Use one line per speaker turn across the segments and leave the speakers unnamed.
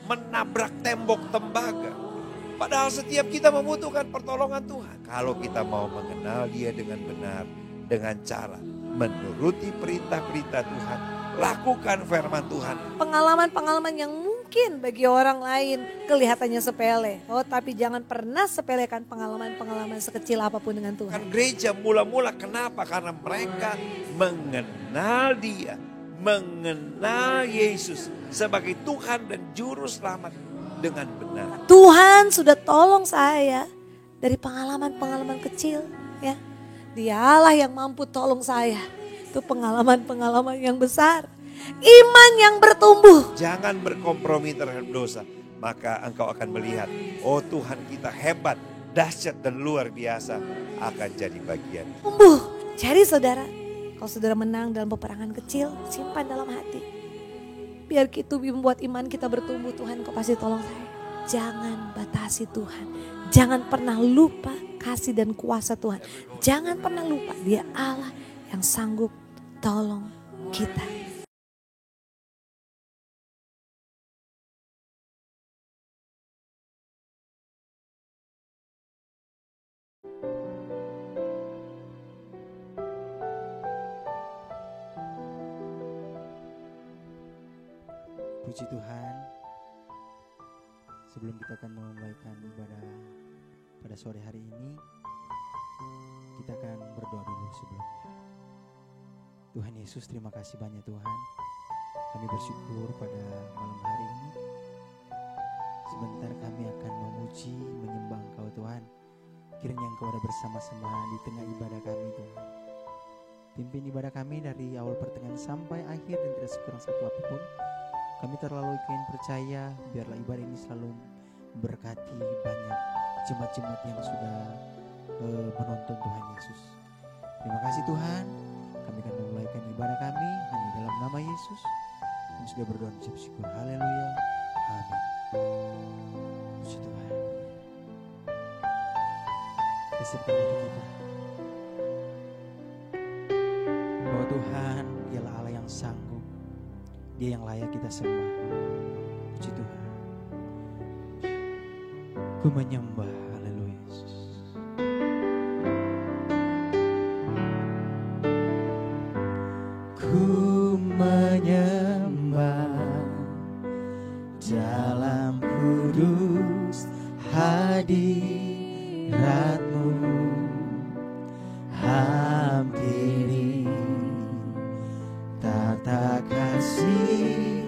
menabrak tembok tembaga. Padahal setiap kita membutuhkan pertolongan Tuhan. Kalau kita mau mengenal Dia dengan benar, dengan cara menuruti perintah-perintah Tuhan, lakukan firman Tuhan.
Pengalaman-pengalaman yang mungkin bagi orang lain kelihatannya sepele. Oh, tapi jangan pernah sepelekan pengalaman-pengalaman sekecil apapun dengan Tuhan.
Kan gereja mula-mula kenapa? Karena mereka mengenal Dia, mengenal Yesus sebagai Tuhan dan Juru Selamat dengan benar.
Tuhan sudah tolong saya dari pengalaman-pengalaman kecil, ya. Dialah yang mampu tolong saya. Itu pengalaman-pengalaman yang besar. Iman yang bertumbuh.
Jangan berkompromi terhadap dosa. Maka engkau akan melihat, oh Tuhan kita hebat, dahsyat dan luar biasa akan jadi bagian.
Tumbuh. Jadi saudara, kalau saudara menang dalam peperangan kecil, simpan dalam hati. Biar itu membuat iman kita bertumbuh. Tuhan, kau pasti tolong saya. Jangan batasi Tuhan. Jangan pernah lupa kasih dan kuasa Tuhan. Jangan pernah lupa Dia Allah yang sanggup tolong kita.
Puji Tuhan, sebelum kita akan memulaikan ibadah pada sore hari ini, kita akan berdoa dulu sebelumnya. Tuhan Yesus, terima kasih banyak Tuhan. Kami bersyukur pada malam hari ini. Sebentar kami akan memuji, menyembah Engkau Tuhan. Kiranya Engkau ada bersama-sama di tengah ibadah kami Tuhan. Pimpin ibadah kami dari awal pertengahan sampai akhir dan tidak sekurang satu apapun. Kami terlalu ingin percaya, biarlah ibadah ini selalu berkati banyak jemaat-jemaat yang sudah menonton Tuhan Yesus. Terima kasih Tuhan, kami akan memulaikan ibadah kami hanya dalam nama Yesus. Kami sudah berdoa dan bersyukur. Haleluya. Amin. Puji Tuhan. Kita siapkan diri kita. Bahwa Tuhan ialah Allah yang sanggup. Dia yang layak kita sembah. Puji Tuhan. Ku menyembah. Haleluya Yesus. Ku menyembah dalam kudus hadirat-Mu. Hampiri tata kasih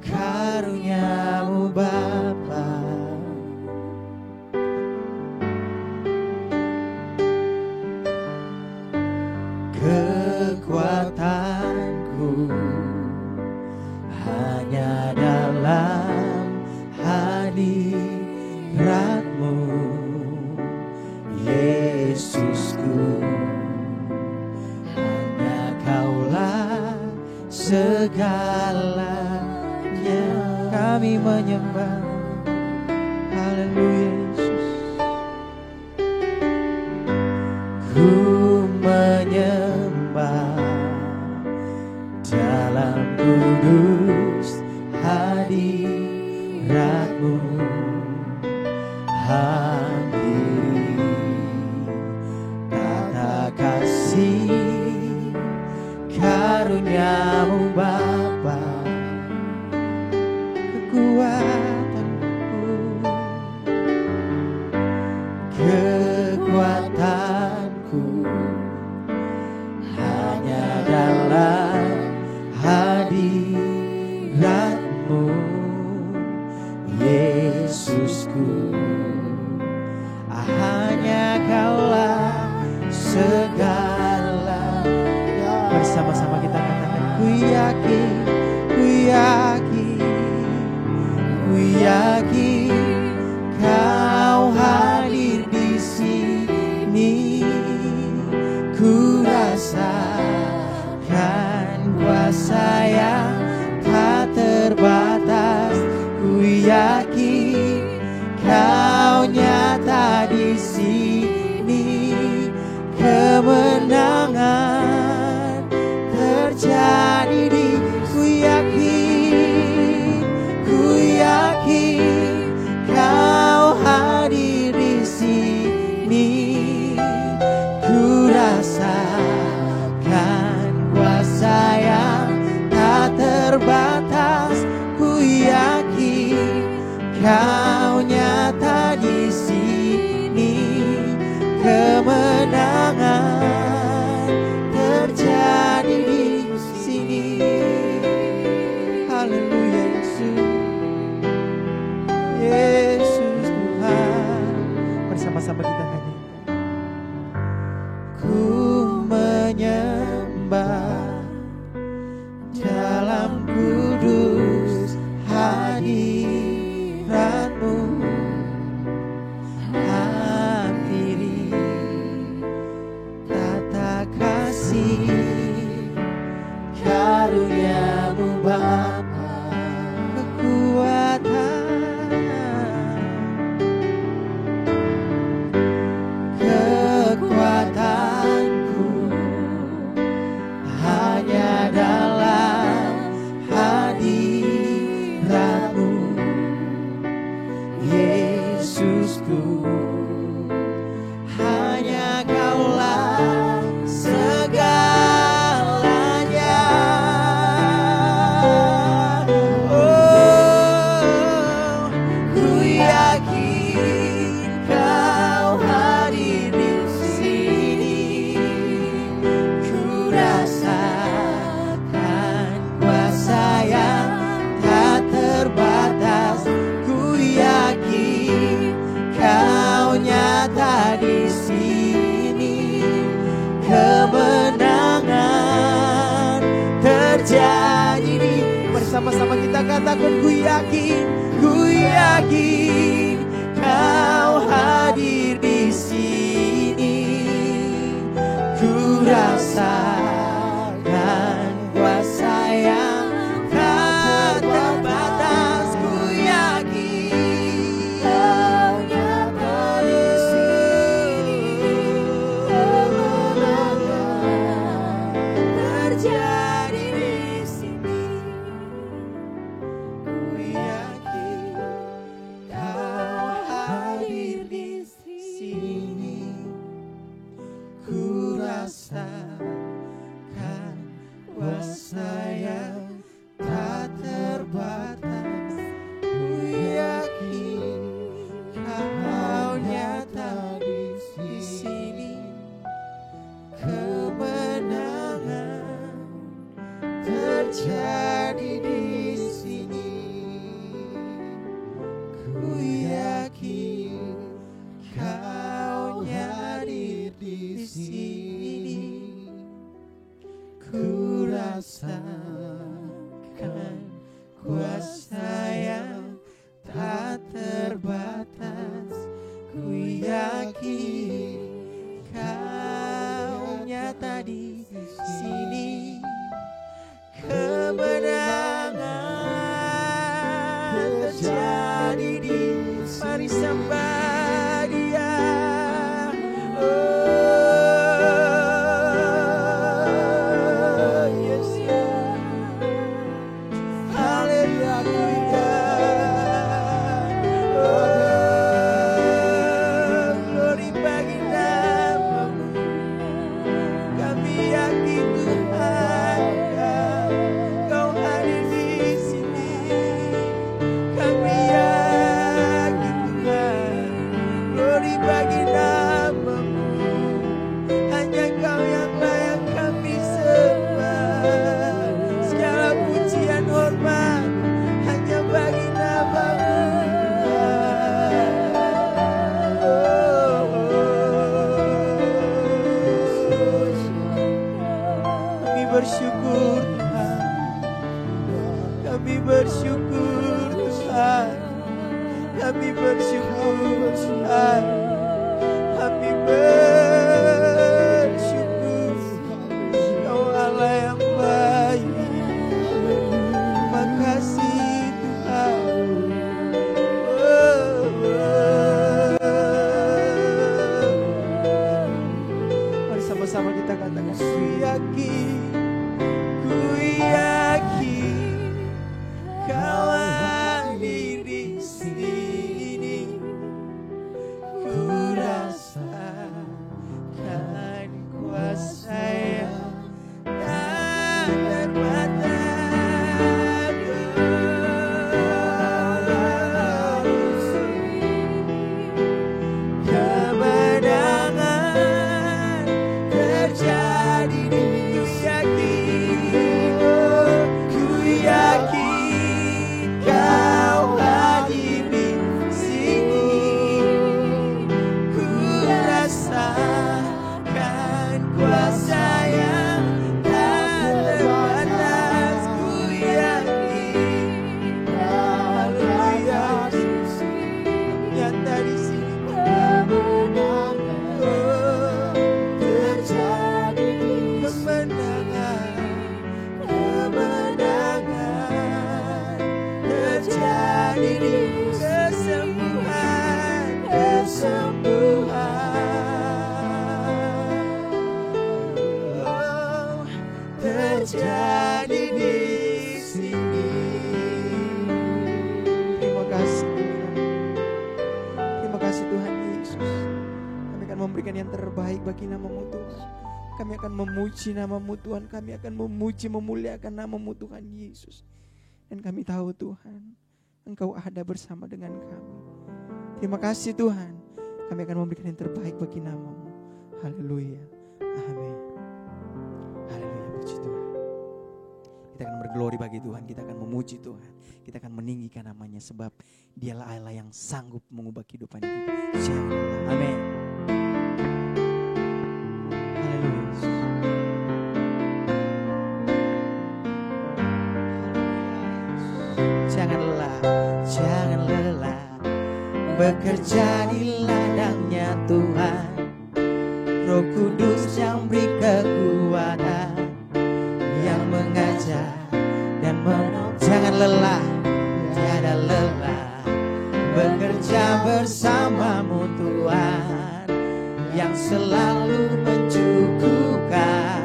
karunia-Mu Bapa. Kekuatanku hanya dalam hadirat-Mu, Yesusku. Hanya Kaulah segalanya. Kami menyembah. Haleluya Yesus. Ku menyembah dalam kudus hadirat-Mu. Hampiri tata kasih karunia-Mu Bapa. Kekuatanku hanya dalam hadirat-Mu, Yesusku. Hanya Kaulah segalanya. Bersama-sama kita katakan, ku yakin, ku yakin, ku yakin Kau hadir di sini. Ku rasakan kuasa yang tak terbatas. Ku yakin Kau nyata di sini. Kemenangan terjadi di. Ku yakin Kau nyata di sini, kemenangan terjadi di sini. Haleluya Yesus, Yesus Tuhan. Bersama-sama kita nyanyi. Ku menyembah dalam kudus hadirat-Mu, hampiri tata kasih karunia-Mu Bapa, kekuatanku hanya dalam hadirat-Mu, Yesusku. Hanya Kaulah segalanya. Oh, ku yakin Kau hadir di sini. Ku rasakan kuasa yang tak terbatas. Ku yakin Kau nyata di sini. Kemenangan terjadi di, bersama-sama kita katakan, ku yakin Kau hadir di sini. Ku rasakan kuasa yang tak terbatas. Ku yakin Kau nyata di sini. Kemenangan terjadi di sini. Ku yakin Kau hadir di sini. Ku rasakan kuasa yang tak terbatas. Ku yakin Kau nyata di sini. Kemenangan terjadi di sini. Ku yakin Kau hadir di sini. Ku rasakan kuasa yang tak terbatas. Ku yakin Kau nyata di sini. Kemenangan terjadi di sini. Mari sembah Dia. Oh, Yesus. Haleluya, ku ingat. Oh, glory bagi nama-Mu. Kami yakin Tuhan, Kau hadir di sini. Kami yakin Tuhan, glory bagi nama-Mu. Hanya Kau yang layak kami sembah. Segala pujian hormat hanya bagi nama-Mu. Kami bersyukur Tuhan. Kami bersyukur Tuhan. Kami bersyukur Tuhan. Kami bersyukur. Kau Allah yang baik. Terima kasih Tuhan. Mari sama-sama kita katakan, ku yakin Kau hadir di sini. Ku rasakan terjadi kesembuhan, oh, terjadi di sini. Terima kasih Tuhan. Terima kasih Tuhan Yesus. Kami akan memberikan yang terbaik bagi nama-Mu Tuhan. Kami akan memuji nama-Mu Tuhan. Kami akan memuji, memuliakan nama-Mu Tuhan Yesus. Dan kami tahu Tuhan, Engkau ada bersama dengan kami. Terima kasih Tuhan. Kami akan memberikan yang terbaik bagi nama-Mu. Haleluya. Amin. Haleluya, puji Tuhan. Kita akan berglori bagi Tuhan. Kita akan memuji Tuhan. Kita akan meninggikan namanya sebab Dialah Allah yang sanggup mengubah kehidupan kita. Siaplah. Amin. Jangan lelah bekerja di ladangnya Tuhan. Roh Kudus yang beri kekuatan, yang mengajar dan menolong. Jangan lelah, tiada lelah bekerja bersamamu Tuhan, yang selalu mencukupkan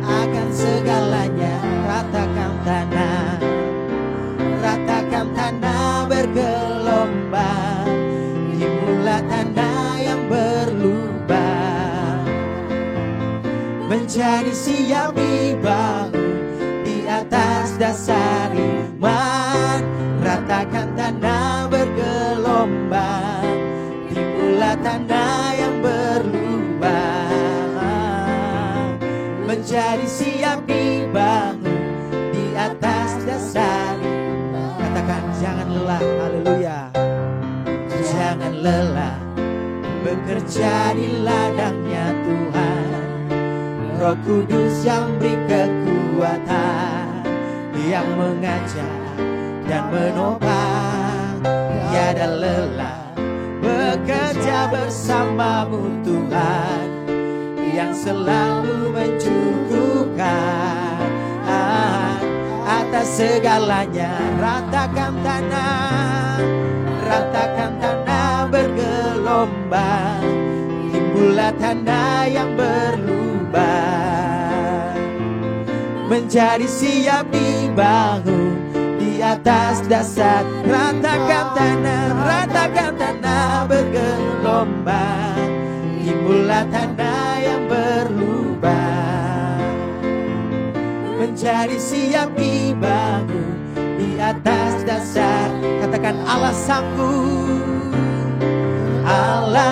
akan segalanya. Ratakan tanah bergelombang, timbullah tanah yang berlubang, menjadi siap dibangun di atas dasar iman. Ratakan tanah bergelombang, timbullah tanah yang berlubang, menjadi siap dibangun di atas dasar iman. Katakan jangan lelah, haleluya. Jangan lelah bekerja di ladangnya Tuhan. Roh Kudus yang beri kekuatan, yang mengajar dan menopang. Tiada lelah bekerja bersamamu Tuhan, yang selalu mencukupkan atas segalanya. Ratakan tanah bergelombang, timbullah tanah yang berlubang, menjadi siap dibangun di atas dasar. Ratakan tanah bergelombang, timbullah tanah yang berlubang, menjadi siap dibangun di atas dasar. Katakan Allah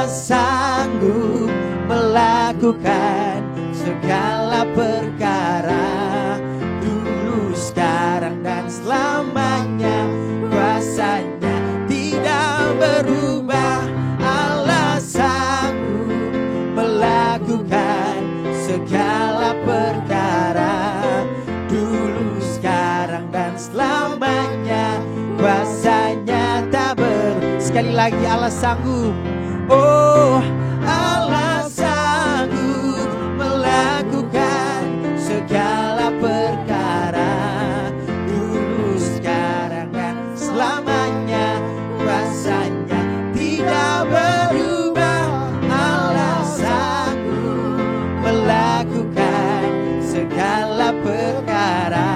sanggup melakukan segala perkara, dulu, sekarang, dan selamanya. Kuasanya tidak berubah. Allah sanggup melakukan segala perkara, dulu, sekarang, dan selamanya. Kuasanya tak sekali lagi Allah sanggup. Oh, Allah sanggup melakukan segala perkara, dulu, sekarang, dan selamanya. Kuasanya tidak berubah. Allah sanggup melakukan segala perkara,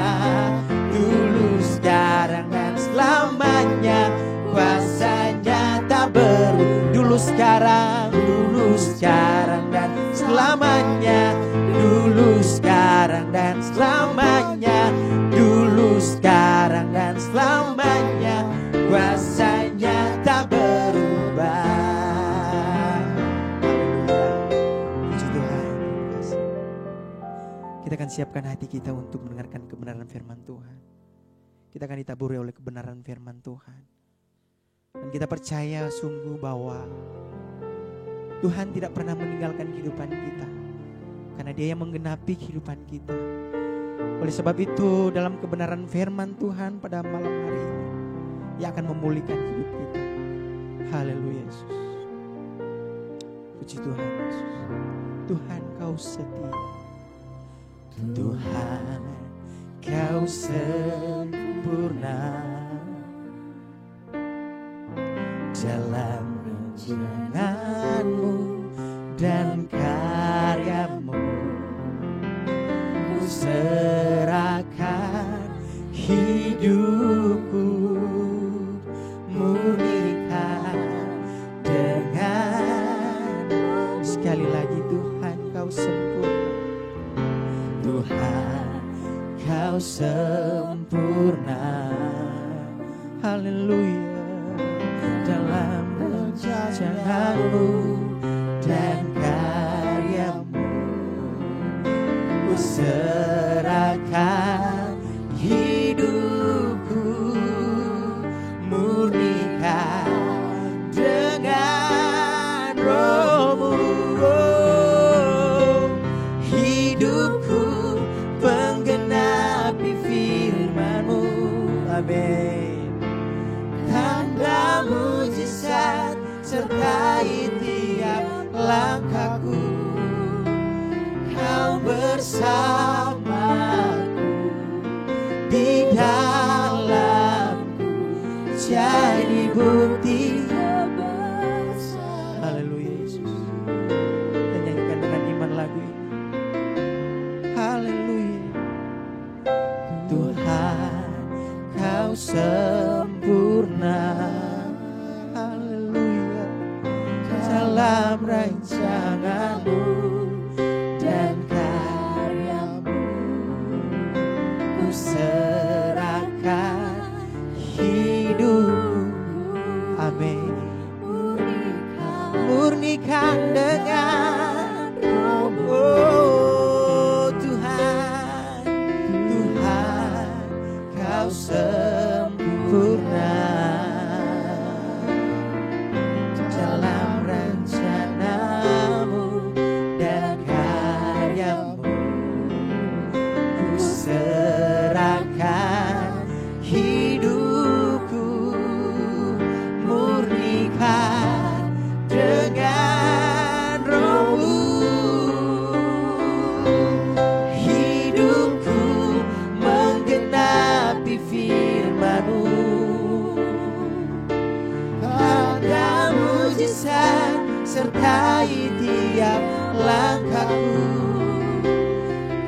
dulu, sekarang, dan selamanya. Kuasanya tak berubah. Dulu, sekarang, dan selamanya. Dulu, sekarang, dan selamanya. Dulu, sekarang, dan selamanya. Kuasanya tak berubah. Puji Tuhan. Kita akan siapkan hati kita untuk mendengarkan kebenaran firman Tuhan. Kita akan ditaburi oleh kebenaran firman Tuhan. Dan kita percaya sungguh bahwa Tuhan tidak pernah meninggalkan kehidupan kita, karena Dia yang menggenapi kehidupan kita. Oleh sebab itu dalam kebenaran firman Tuhan pada malam hari ini, Dia akan memulihkan hidup kita. Haleluya Yesus. Puji Tuhan Yesus. Tuhan Kau setia. Tuhan Kau sempurna. haleluya. Dalam rencanamu dan karyamu, ku serahkan hidupku, murnikan dengan rohmu. Oh, hidupku penggenapi firman-Mu. Amin. Tanda mujizat sertai tiap langkahku, Kau bersamaku di dalamku, jadi bukti kebesaran. Haleluya Yesus. Kita nyanyikan dengan iman lagu ini. Haleluya. Tuhan, Kau sempurna. Haleluya. Dalam rancangan-Mu dan karya-Mu, ku serahkan hidupku. Amin. Murnikan dengan rohmu. Oh Tuhan, Tuhan, Kau sempurna. Dalam rencana-Mu dan karya-Mu, ku serahkan hidupku, murnikan dengan rohmu. Hidupku menggenapi firman-Mu, tanda mujizat sertai tiap langkahku,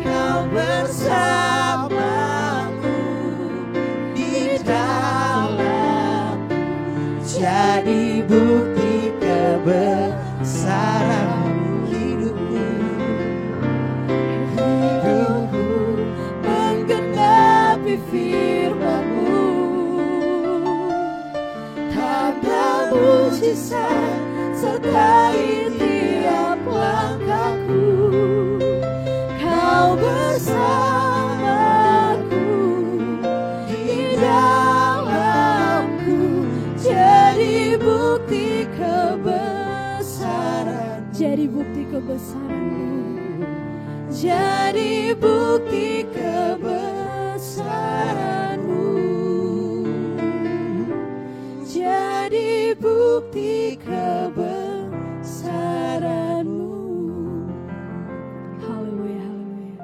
Kau bersamaku di dalamku, jadi bukti kebesaran hidupku. Hidupku menggenapi firman-Mu, tanda mujizat sertai tiap langkahku, Kau bersamaku di dalamku, jadi bukti kebesaran.
Jadi bukti kebesaran-Mu, jadi bukti kebesaran-Mu, jadi bukti kebesaran-Mu. Haleluya, haleluya.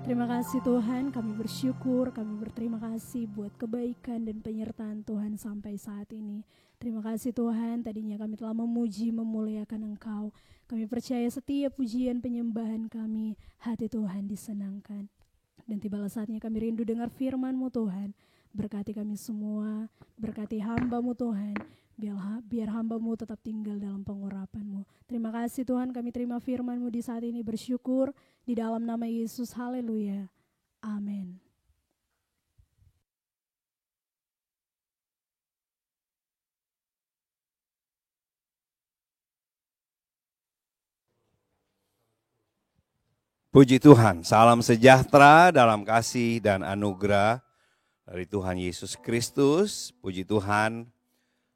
Terima kasih Tuhan, kami bersyukur, kami berterima kasih buat kebaikan dan penyertaan Tuhan sampai saat ini. Terima kasih Tuhan, tadinya kami telah memuji, memuliakan Engkau. Kami percaya setiap pujian penyembahan kami, hati Tuhan disenangkan. Dan tibalah saatnya kami rindu dengar firman-Mu Tuhan. Berkati kami semua, berkati hamba-Mu Tuhan. Biar hamba-Mu tetap tinggal dalam pengurapan-Mu. Terima kasih Tuhan, kami terima firman-Mu di saat ini, bersyukur di dalam nama Yesus. Haleluya. Amin.
Puji Tuhan, salam sejahtera dalam kasih dan anugerah dari Tuhan Yesus Kristus. Puji Tuhan,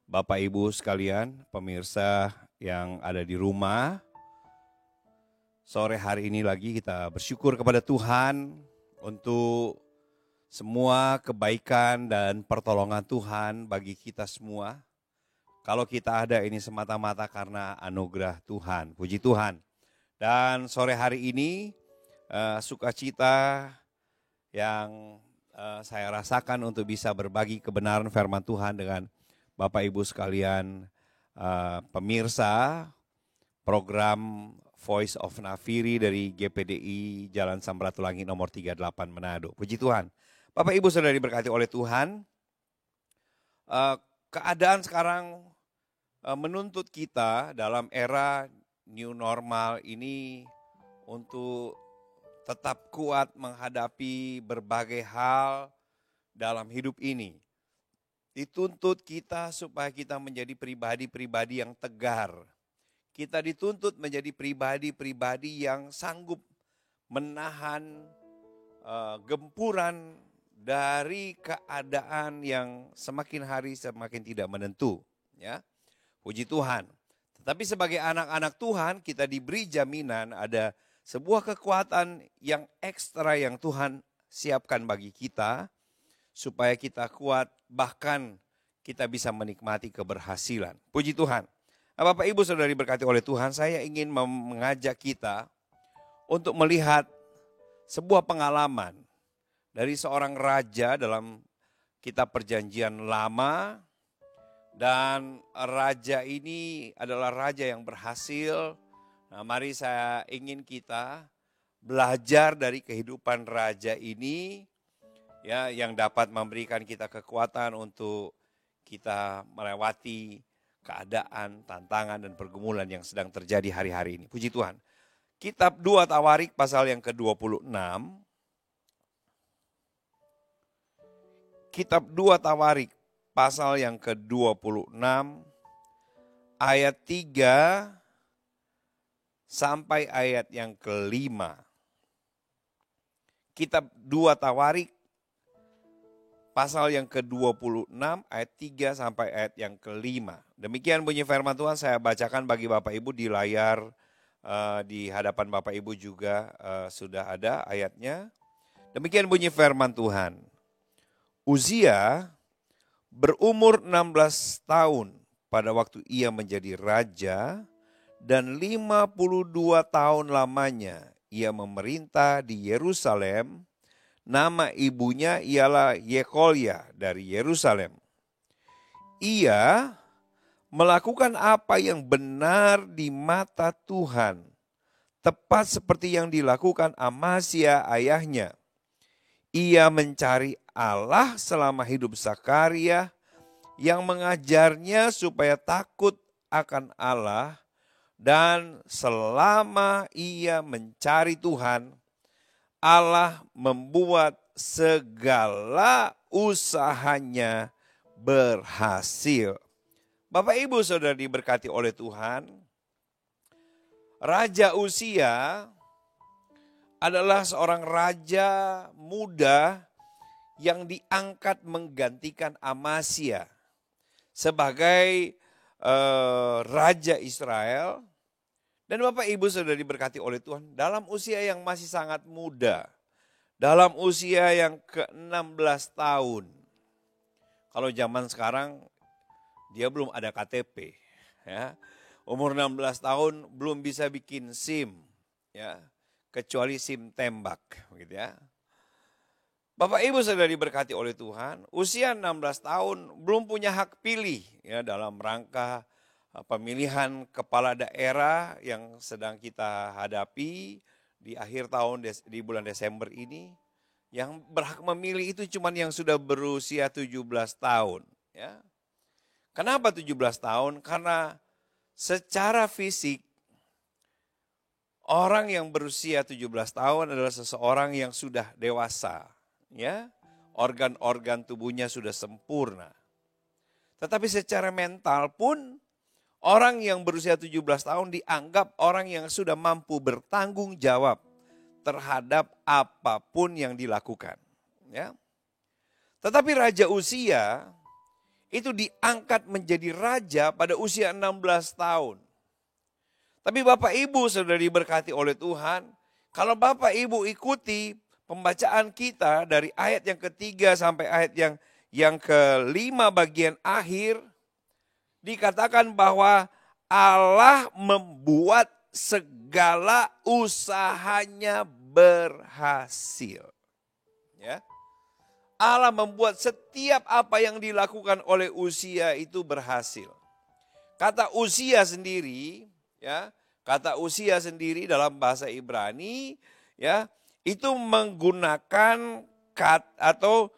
Bapak Ibu sekalian, pemirsa yang ada di rumah. Sore hari ini lagi kita bersyukur kepada Tuhan untuk semua kebaikan dan pertolongan Tuhan bagi kita semua. Kalau kita ada ini semata-mata karena anugerah Tuhan, puji Tuhan. Dan sore hari ini sukacita yang saya rasakan untuk bisa berbagi kebenaran firman Tuhan dengan Bapak Ibu sekalian, pemirsa program Voice of Nafiri dari GPDI Jalan Samratulangi nomor 38 Manado. Puji Tuhan. Bapak Ibu sudah diberkati oleh Tuhan. Keadaan sekarang menuntut kita dalam era new normal ini untuk tetap kuat menghadapi berbagai hal dalam hidup ini. dituntut kita supaya kita menjadi pribadi-pribadi yang tegar. Kita dituntut menjadi pribadi-pribadi yang sanggup menahan gempuran dari keadaan yang semakin hari semakin tidak menentu. Ya, puji Tuhan. Tetapi sebagai anak-anak Tuhan kita diberi jaminan ada sebuah kekuatan yang ekstra yang Tuhan siapkan bagi kita supaya kita kuat bahkan kita bisa menikmati keberhasilan. Puji Tuhan. Nah, Bapak Ibu Saudara diberkati oleh Tuhan, saya ingin mengajak kita untuk melihat sebuah pengalaman dari seorang raja dalam kitab Perjanjian Lama. Dan raja ini adalah raja yang berhasil. Nah, mari saya ingin kita belajar dari kehidupan raja ini, ya, yang dapat memberikan kita kekuatan untuk kita melewati keadaan, tantangan dan pergumulan yang sedang terjadi hari-hari ini. Puji Tuhan. Kitab 2 Tawarik pasal yang ke-26. Kitab 2 Tawarik pasal yang ke-26 ayat 3 sampai ayat yang ke-5. Kitab 2 Tawarik pasal yang ke-26 ayat 3 sampai ayat yang ke-5. Demikian bunyi firman Tuhan, saya bacakan bagi Bapak Ibu di layar, di hadapan Bapak Ibu juga sudah ada ayatnya. Demikian bunyi firman Tuhan. Uzia berumur 16 tahun pada waktu ia menjadi raja dan 52 tahun lamanya ia memerintah di Yerusalem. Nama ibunya ialah Yekolya dari Yerusalem. Ia melakukan apa yang benar di mata Tuhan, tepat seperti yang dilakukan Amasya ayahnya. Ia mencari Allah selama hidup Zakaria yang mengajarnya supaya takut akan Allah, dan selama ia mencari Tuhan, Allah membuat segala usahanya berhasil. Bapak Ibu Saudara diberkati oleh Tuhan, Raja Uzia adalah seorang raja muda yang diangkat menggantikan Amasya sebagai raja Israel. Dan Bapak Ibu Saudara diberkati oleh Tuhan, dalam usia yang masih sangat muda, dalam usia yang ke-16 tahun. Kalau zaman sekarang dia belum ada KTP, ya. Umur 16 tahun belum bisa bikin SIM, ya. Kecuali SIM tembak, gitu ya. Bapak Ibu Saudara diberkati oleh Tuhan, usia 16 tahun belum punya hak pilih, ya, dalam rangka pemilihan kepala daerah yang sedang kita hadapi di akhir tahun, di bulan Desember ini. Yang berhak memilih itu cuma yang sudah berusia 17 tahun, ya. Kenapa 17 tahun? Karena secara fisik orang yang berusia 17 tahun adalah seseorang yang sudah dewasa, ya. Organ-organ tubuhnya sudah sempurna. Tetapi secara mental pun orang yang berusia 17 tahun dianggap orang yang sudah mampu bertanggung jawab terhadap apapun yang dilakukan, ya. Tetapi Raja Uzia itu diangkat menjadi raja pada usia 16 tahun. Tapi Bapak Ibu Saudara diberkati oleh Tuhan, kalau Bapak Ibu ikuti pembacaan kita dari ayat yang ketiga sampai ayat yang kelima bagian akhir, dikatakan bahwa Allah membuat segala usahanya berhasil. Ya. Allah membuat setiap apa yang dilakukan oleh Uzia itu berhasil. Kata Uzia sendiri, ya, kata Uzia sendiri dalam bahasa Ibrani, ya, itu menggunakan atau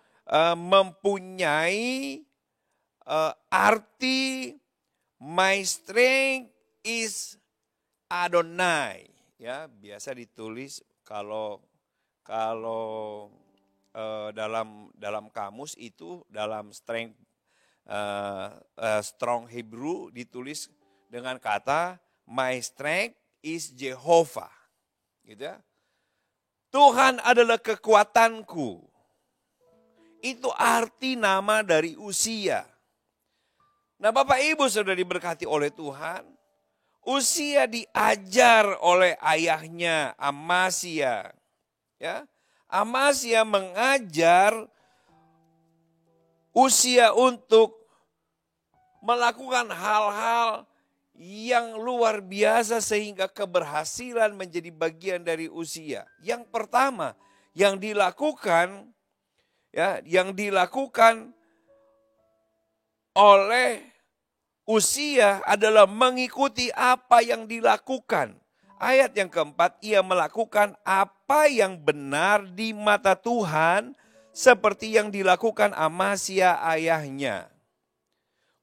mempunyai arti my strength is Adonai, ya, biasa ditulis kalau dalam kamus itu dalam strength Strong Hebrew ditulis dengan kata my strength is Jehovah. Gitu ya. Tuhan adalah kekuatanku. Itu arti nama dari Uzia. Nah, Bapak Ibu sudah diberkati oleh Tuhan. Uzia diajar oleh ayahnya Amazia. Ya. Amazia mengajar Uzia untuk melakukan hal-hal yang luar biasa sehingga keberhasilan menjadi bagian dari Uzia. Yang pertama yang dilakukan oleh Uzia adalah mengikuti apa yang dilakukan. Ayat yang keempat, ia melakukan apa yang benar di mata Tuhan seperti yang dilakukan Amazia ayahnya.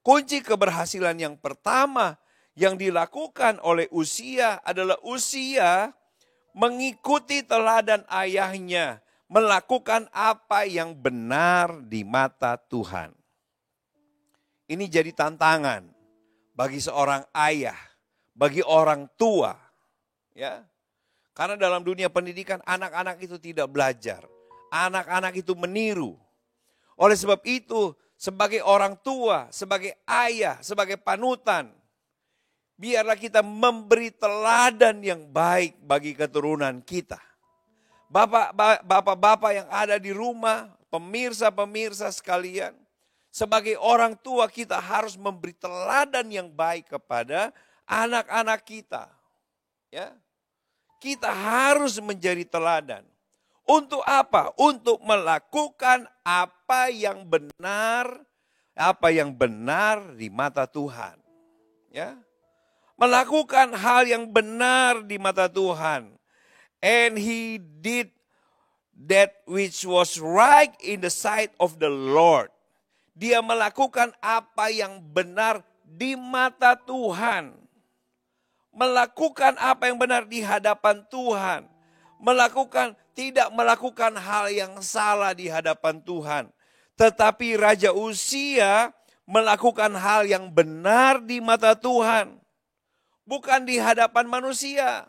Kunci keberhasilan yang pertama yang dilakukan oleh Uzia adalah Uzia mengikuti teladan ayahnya, melakukan apa yang benar di mata Tuhan. Ini jadi tantangan bagi seorang ayah, bagi orang tua, ya. Karena dalam dunia pendidikan anak-anak itu tidak belajar, anak-anak itu meniru. Oleh sebab itu, sebagai orang tua, sebagai ayah, sebagai panutan, biarlah kita memberi teladan yang baik bagi keturunan kita. Bapak-bapak yang ada di rumah, pemirsa-pemirsa sekalian, sebagai orang tua kita harus memberi teladan yang baik kepada anak-anak kita. Ya. Kita harus menjadi teladan. Untuk apa? Untuk melakukan apa yang benar di mata Tuhan. Ya. Melakukan hal yang benar di mata Tuhan. And he did that which was right in the sight of the Lord. Dia melakukan apa yang benar di mata Tuhan. Melakukan apa yang benar di hadapan Tuhan. Tidak melakukan hal yang salah di hadapan Tuhan. Tetapi Raja Uzia melakukan hal yang benar di mata Tuhan. Bukan di hadapan manusia.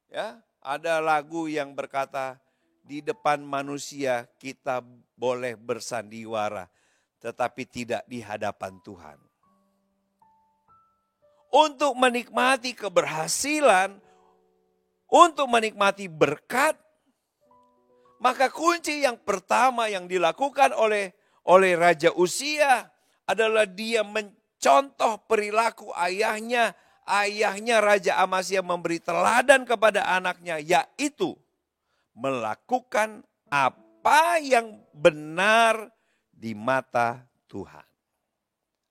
Ya, ada lagu yang berkata, di depan manusia kita boleh bersandiwara, tetapi tidak di hadapan Tuhan. Untuk menikmati keberhasilan, untuk menikmati berkat, maka kunci yang pertama yang dilakukan oleh Raja Uzia adalah dia mencontoh perilaku ayahnya. Ayahnya Raja Amazia memberi teladan kepada anaknya, yaitu melakukan apa yang benar di mata Tuhan.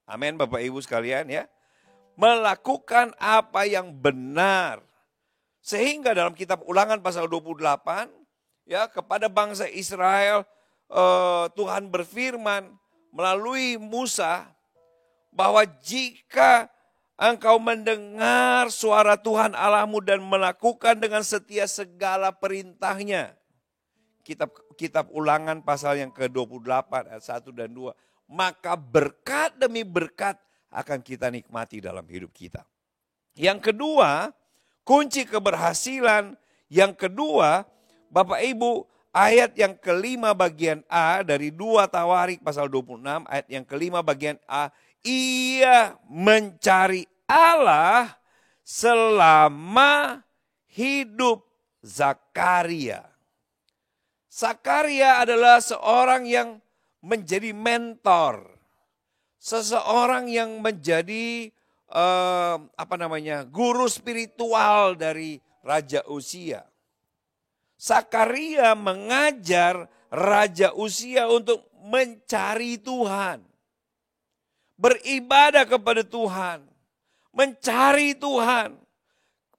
Amin Bapak Ibu sekalian ya. Melakukan apa yang benar. Sehingga dalam kitab Ulangan pasal 28 ya, kepada bangsa Israel Tuhan berfirman melalui Musa bahwa jika engkau mendengar suara Tuhan Allahmu dan melakukan dengan setia segala perintahnya. Kitab Ulangan pasal yang ke-28 ayat 1 dan 2. Maka berkat demi berkat akan kita nikmati dalam hidup kita. Yang kedua, kunci keberhasilan yang kedua, Bapak Ibu, ayat yang kelima bagian A dari 2 Tawarik pasal 26, ayat yang kelima bagian A, ia mencari Allah selama hidup Zakaria. Zakaria adalah seorang yang menjadi mentor. Seseorang yang menjadi guru spiritual dari Raja Uzia. Zakaria mengajar Raja Uzia untuk mencari Tuhan. Beribadah kepada Tuhan. Mencari Tuhan.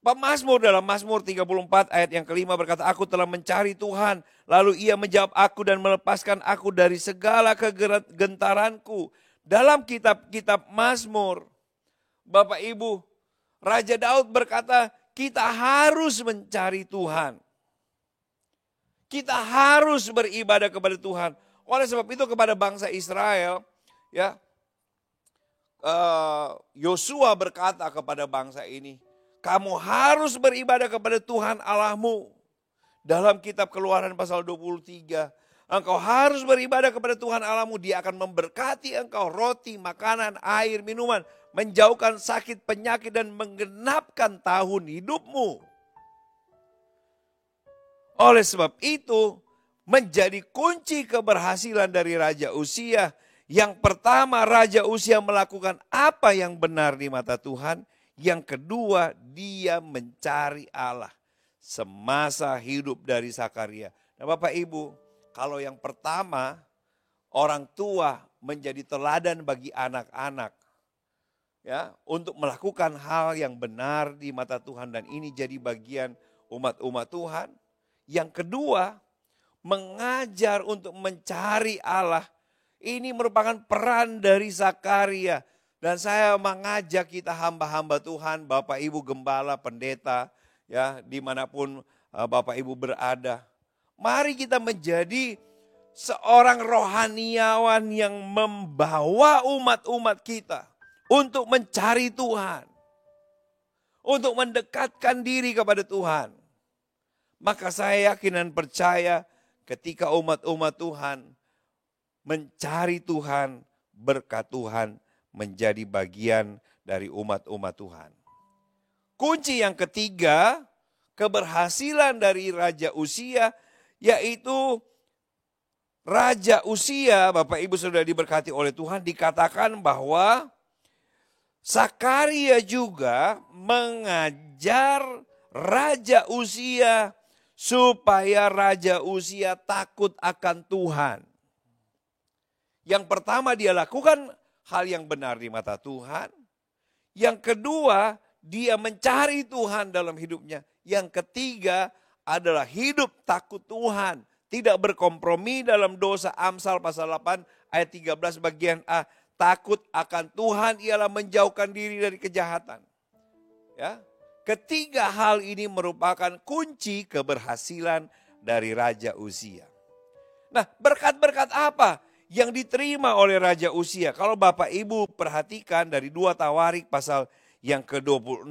Pemazmur dalam Mazmur 34 ayat yang kelima berkata, aku telah mencari Tuhan. Lalu ia menjawab aku dan melepaskan aku dari segala kegentaranku. Dalam kitab-kitab Mazmur, Bapak Ibu, Raja Daud berkata, kita harus mencari Tuhan. Kita harus beribadah kepada Tuhan. Oleh sebab itu kepada bangsa Israel, Ya, Yosua berkata kepada bangsa ini, kamu harus beribadah kepada Tuhan Allahmu. Dalam kitab Keluaran pasal 23, engkau harus beribadah kepada Tuhan Allahmu. Dia akan memberkati engkau roti, makanan, air, minuman, menjauhkan sakit, penyakit, dan menggenapkan tahun hidupmu. Oleh sebab itu, menjadi kunci keberhasilan dari Raja Uzia. Yang pertama, Raja Uzia melakukan apa yang benar di mata Tuhan. Yang kedua, dia mencari Allah semasa hidup dari Zakaria. Nah Bapak Ibu, kalau yang pertama, orang tua menjadi teladan bagi anak-anak, ya, untuk melakukan hal yang benar di mata Tuhan, dan ini jadi bagian umat-umat Tuhan. Yang kedua, mengajar untuk mencari Allah. Ini merupakan peran dari Zakaria. Dan saya mengajak kita hamba-hamba Tuhan, Bapak Ibu Gembala, Pendeta, ya, dimanapun Bapak Ibu berada. Mari kita menjadi seorang rohaniawan yang membawa umat-umat kita untuk mencari Tuhan. Untuk mendekatkan diri kepada Tuhan. Maka saya yakin dan percaya ketika umat-umat Tuhan mencari Tuhan, berkat Tuhan menjadi bagian dari umat-umat Tuhan. Kunci yang ketiga, keberhasilan dari Raja Uzia, yaitu Raja Uzia, Bapak Ibu sudah diberkati oleh Tuhan, dikatakan bahwa Zakaria juga mengajar Raja Uzia supaya Raja Uzia takut akan Tuhan. Yang pertama, dia lakukan hal yang benar di mata Tuhan. Yang kedua, dia mencari Tuhan dalam hidupnya. Yang ketiga adalah hidup takut Tuhan. Tidak berkompromi dalam dosa. Amsal pasal 8 ayat 13 bagian A. Takut akan Tuhan ialah menjauhkan diri dari kejahatan. Ya. Ketiga hal ini merupakan kunci keberhasilan dari Raja Uzia. Nah, berkat-berkat apa yang diterima oleh Raja Uzia? Kalau Bapak Ibu perhatikan dari 2 Tawarik pasal yang ke-26,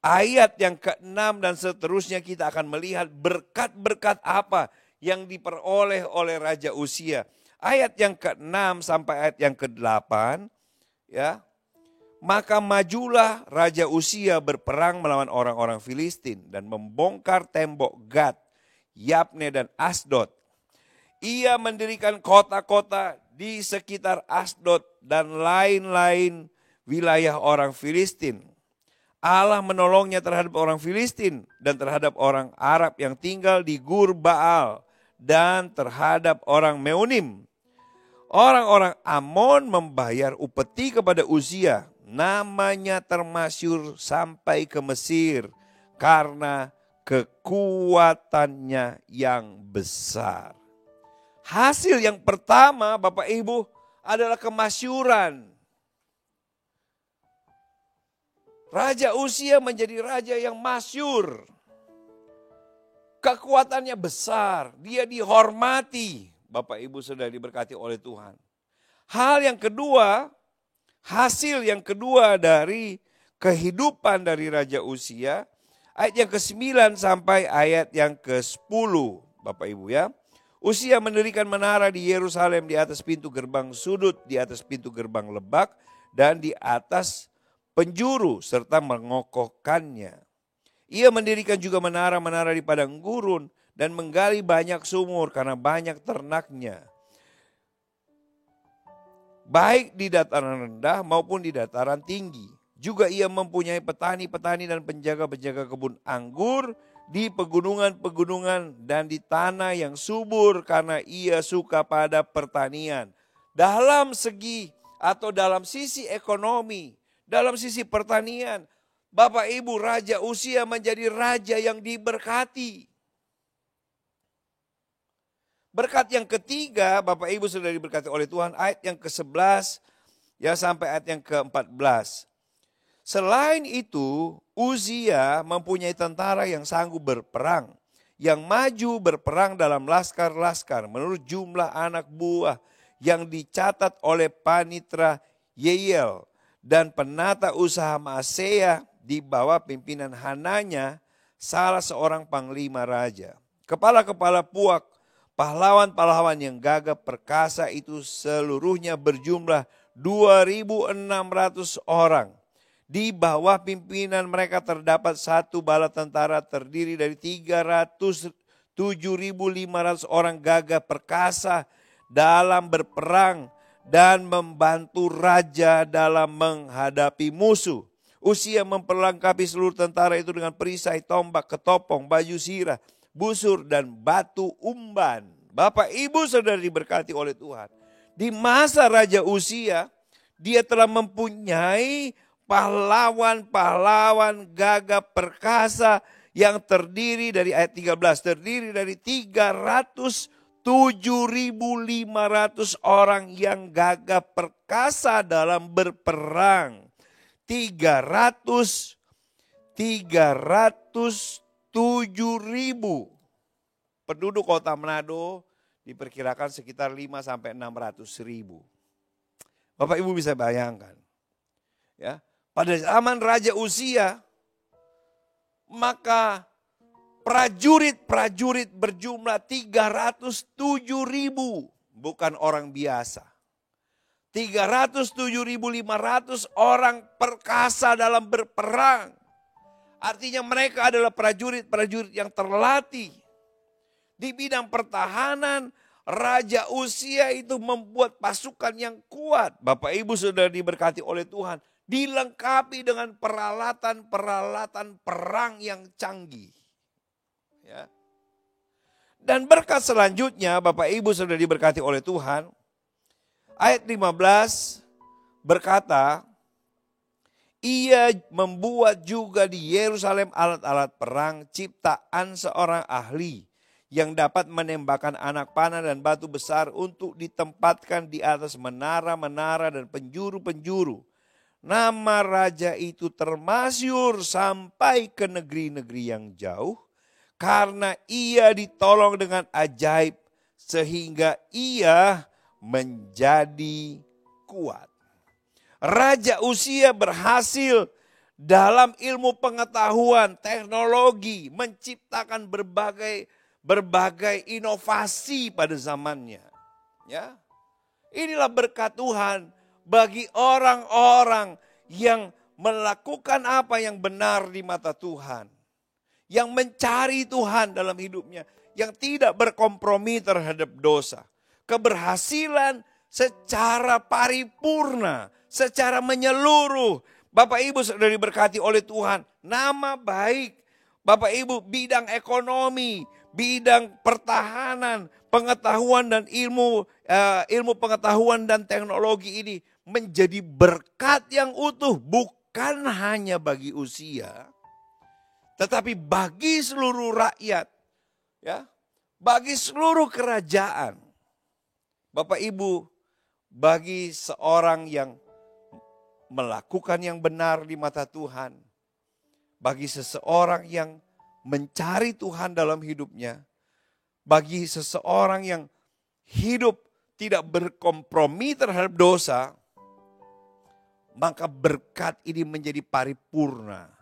ayat yang ke-6 dan seterusnya, kita akan melihat berkat-berkat apa yang diperoleh oleh Raja Uzia. Ayat yang ke-6 sampai ayat yang ke-8, ya. Maka majulah Raja Uzia berperang melawan orang-orang Filistin dan membongkar tembok Gad, Yabne dan Asdod. Ia mendirikan kota-kota di sekitar Asdod dan lain-lain wilayah orang Filistin. Allah menolongnya terhadap orang Filistin dan terhadap orang Arab yang tinggal di Gur Baal dan terhadap orang Meunim. Orang-orang Amon membayar upeti kepada Uzia. Namanya termasyur sampai ke Mesir karena kekuatannya yang besar. Hasil yang pertama, Bapak Ibu, adalah kemasyuran. Raja Uzia menjadi raja yang masyur. Kekuatannya besar, dia dihormati. Bapak Ibu sudah diberkati oleh Tuhan. Hal yang kedua, hasil yang kedua dari kehidupan dari Raja Uzia, ayat yang ke-9 sampai ayat yang ke-10, Bapak Ibu ya. Uzia mendirikan menara di Yerusalem di atas pintu gerbang sudut, di atas pintu gerbang lebak, dan di atas penjuru, serta mengokohkannya. Ia mendirikan juga menara-menara di padang gurun, dan menggali banyak sumur karena banyak ternaknya. Baik di dataran rendah maupun di dataran tinggi. Juga ia mempunyai petani-petani dan penjaga-penjaga kebun anggur di pegunungan-pegunungan dan di tanah yang subur karena ia suka pada pertanian. Dalam segi atau dalam sisi ekonomi, dalam sisi pertanian, Bapak Ibu, Raja Uzia menjadi raja yang diberkati. Berkat yang ketiga, Bapak Ibu sudah diberkati oleh Tuhan, ayat yang ke-11 ya sampai ayat yang ke-14. Selain itu, Uzia mempunyai tentara yang sanggup berperang, yang maju berperang dalam laskar-laskar menurut jumlah anak buah yang dicatat oleh Panitra Yeiel dan penata usaha Maaseya di bawah pimpinan Hananya, salah seorang panglima raja. Kepala-kepala puak, pahlawan-pahlawan yang gagah perkasa itu seluruhnya berjumlah 2.600 orang. Di bawah pimpinan mereka terdapat satu bala tentara terdiri dari 7.500 orang gagah perkasa dalam berperang dan membantu raja dalam menghadapi musuh. Uzia memperlengkapi seluruh tentara itu dengan perisai, tombak, ketopong, baju sirah, busur, dan batu umban. Bapak, Ibu, saudara diberkati oleh Tuhan. Di masa Raja Uzia, dia telah mempunyai pahlawan-pahlawan gagah perkasa yang terdiri dari ayat 13, terdiri dari 7.500 orang yang gagah perkasa dalam berperang. 307.000 penduduk kota Manado diperkirakan sekitar 5-600.000. Bapak Ibu bisa bayangkan, ya, pada zaman Raja Uzia, maka prajurit-prajurit berjumlah 307.000, bukan orang biasa. 307.500 orang perkasa dalam berperang. Artinya mereka adalah prajurit-prajurit yang terlatih. Di bidang pertahanan, Raja Uzia itu membuat pasukan yang kuat. Bapak Ibu sudah diberkati oleh Tuhan. Dilengkapi dengan peralatan-peralatan perang yang canggih. Ya. Dan berkat selanjutnya, Bapak Ibu sudah diberkati oleh Tuhan. Ayat 15 berkata, ia membuat juga di Yerusalem alat-alat perang ciptaan seorang ahli yang dapat menembakkan anak panah dan batu besar untuk ditempatkan di atas menara-menara dan penjuru-penjuru. Nama raja itu termasyur sampai ke negeri-negeri yang jauh karena ia ditolong dengan ajaib sehingga ia menjadi kuat. Raja Uzia berhasil dalam ilmu pengetahuan, teknologi, menciptakan berbagai inovasi pada zamannya. Ya, inilah berkat Tuhan bagi orang-orang yang melakukan apa yang benar di mata Tuhan, yang mencari Tuhan dalam hidupnya, yang tidak berkompromi terhadap dosa. Keberhasilan secara paripurna, secara menyeluruh. Bapak Ibu sudah diberkati oleh Tuhan. Nama baik, Bapak Ibu, bidang ekonomi, bidang pertahanan, pengetahuan dan ilmu pengetahuan dan teknologi ini menjadi berkat yang utuh. Bukan hanya bagi Uzia, tetapi bagi seluruh rakyat, ya, bagi seluruh kerajaan. Bapak Ibu, bagi seorang yang melakukan yang benar di mata Tuhan, bagi seseorang yang mencari Tuhan dalam hidupnya, bagi seseorang yang hidup tidak berkompromi terhadap dosa, maka berkat ini menjadi paripurna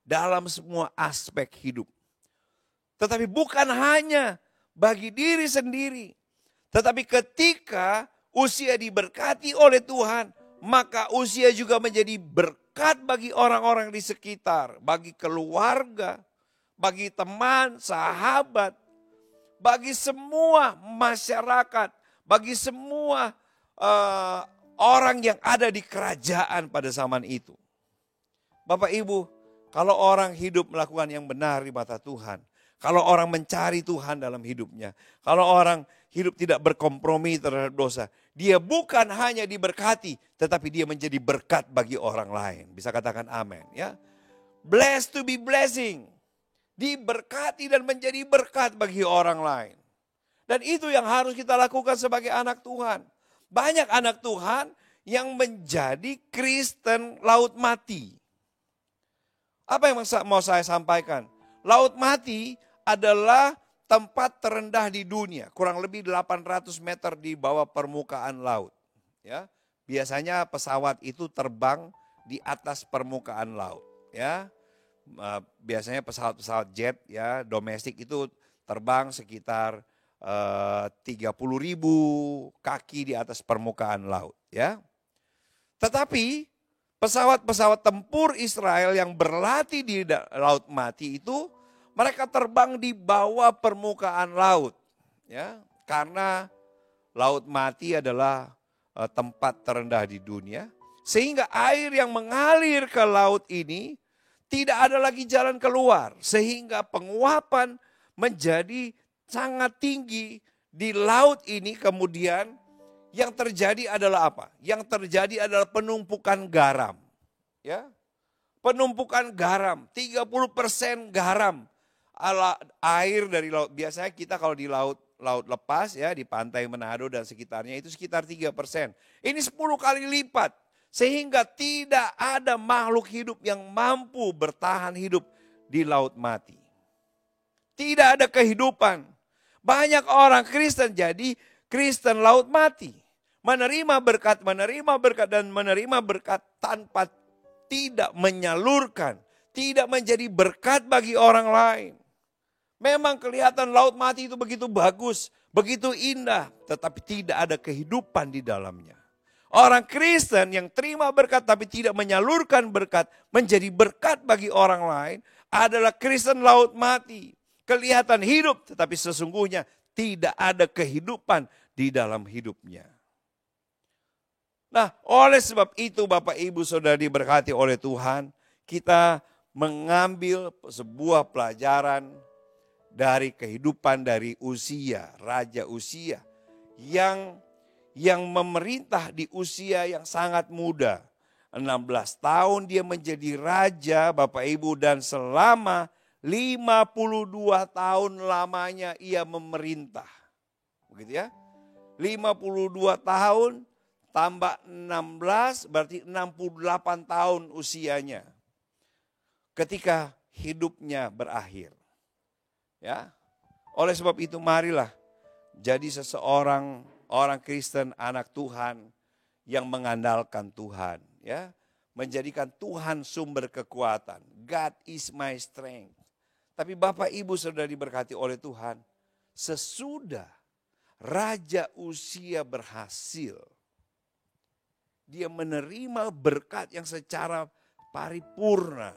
dalam semua aspek hidup. Tetapi bukan hanya bagi diri sendiri, tetapi ketika Uzia diberkati oleh Tuhan, maka Uzia juga menjadi berkat bagi orang-orang di sekitar, bagi keluarga, bagi teman, sahabat, bagi semua masyarakat, bagi semua orang yang ada di kerajaan pada zaman itu. Bapak Ibu, kalau orang hidup melakukan yang benar di mata Tuhan, kalau orang mencari Tuhan dalam hidupnya, kalau orang hidup tidak berkompromi terhadap dosa, dia bukan hanya diberkati, tetapi dia menjadi berkat bagi orang lain. Bisa katakan amin, ya. Blessed to be blessing. Diberkati dan menjadi berkat bagi orang lain. Dan itu yang harus kita lakukan sebagai anak Tuhan. Banyak anak Tuhan yang menjadi Kristen laut mati. Apa yang mau saya sampaikan? Laut mati adalah tempat terendah di dunia, kurang lebih 800 meter di bawah permukaan laut. Ya, biasanya pesawat itu terbang di atas permukaan laut. Ya, biasanya pesawat-pesawat jet ya domestik itu terbang sekitar 30.000 kaki di atas permukaan laut. Ya, tetapi pesawat-pesawat tempur Israel yang berlatih di Laut Mati itu mereka terbang di bawah permukaan laut, ya, karena Laut Mati adalah tempat terendah di dunia, sehingga air yang mengalir ke laut ini tidak ada lagi jalan keluar, sehingga penguapan menjadi sangat tinggi di laut ini. Kemudian yang terjadi adalah apa? Yang terjadi adalah penumpukan garam, ya, penumpukan garam, 30% garam. Air dari laut, biasanya kita kalau di laut lepas ya di pantai Manado dan sekitarnya itu sekitar 3%. Ini 10 kali lipat, sehingga tidak ada makhluk hidup yang mampu bertahan hidup di Laut Mati. Tidak ada kehidupan. Banyak orang Kristen jadi Kristen Laut Mati. Menerima berkat dan menerima berkat tanpa tidak menyalurkan, tidak menjadi berkat bagi orang lain. Memang kelihatan Laut Mati itu begitu bagus, begitu indah, tetapi tidak ada kehidupan di dalamnya. Orang Kristen yang terima berkat tapi tidak menyalurkan berkat, menjadi berkat bagi orang lain, adalah Kristen Laut Mati. Kelihatan hidup, tetapi sesungguhnya tidak ada kehidupan di dalam hidupnya. Nah, oleh sebab itu Bapak Ibu Saudara diberkati oleh Tuhan, kita mengambil sebuah pelajaran dari kehidupan dari Uzia, Raja Uzia yang memerintah di usia yang sangat muda. 16 tahun dia menjadi raja Bapak Ibu, dan selama 52 tahun lamanya ia memerintah. Begitu ya. 52 tahun tambah 16 berarti 68 tahun usianya. Ketika hidupnya berakhir. Ya. Oleh sebab itu marilah jadi seseorang orang Kristen, anak Tuhan yang mengandalkan Tuhan, ya. Menjadikan Tuhan sumber kekuatan. God is my strength. Tapi Bapak Ibu Saudara diberkati oleh Tuhan, sesudah Raja Uzia berhasil, dia menerima berkat yang secara paripurna.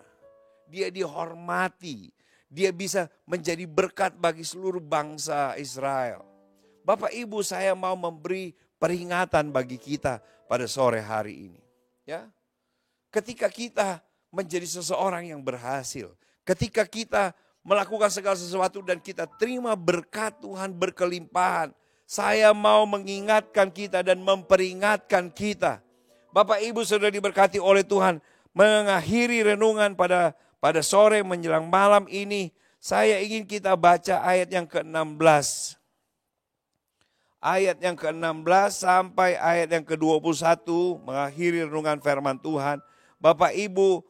Dia dihormati. Dia bisa menjadi berkat bagi seluruh bangsa Israel. Bapak Ibu, saya mau memberi peringatan bagi kita pada sore hari ini. Ya, ketika kita menjadi seseorang yang berhasil, ketika kita melakukan segala sesuatu dan kita terima berkat Tuhan berkelimpahan, saya mau mengingatkan kita dan memperingatkan kita. Bapak Ibu Saudara diberkati oleh Tuhan, mengakhiri renungan pada sore menjelang malam ini, saya ingin kita baca ayat yang ke-16. Ayat yang ke-16 sampai ayat yang ke-21 mengakhiri renungan firman Tuhan. Bapak Ibu,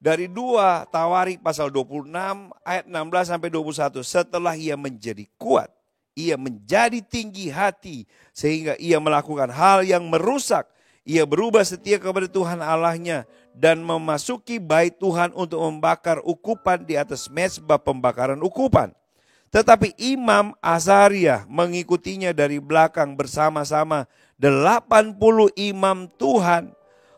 dari 2 Tawarik pasal 26 ayat 16 sampai 21. Setelah ia menjadi kuat, ia menjadi tinggi hati sehingga ia melakukan hal yang merusak. Ia berubah setia kepada Tuhan Allahnya dan memasuki bait Tuhan untuk membakar ukupan di atas mezbah pembakaran ukupan. Tetapi Imam Azaria mengikutinya dari belakang bersama-sama 80 imam Tuhan,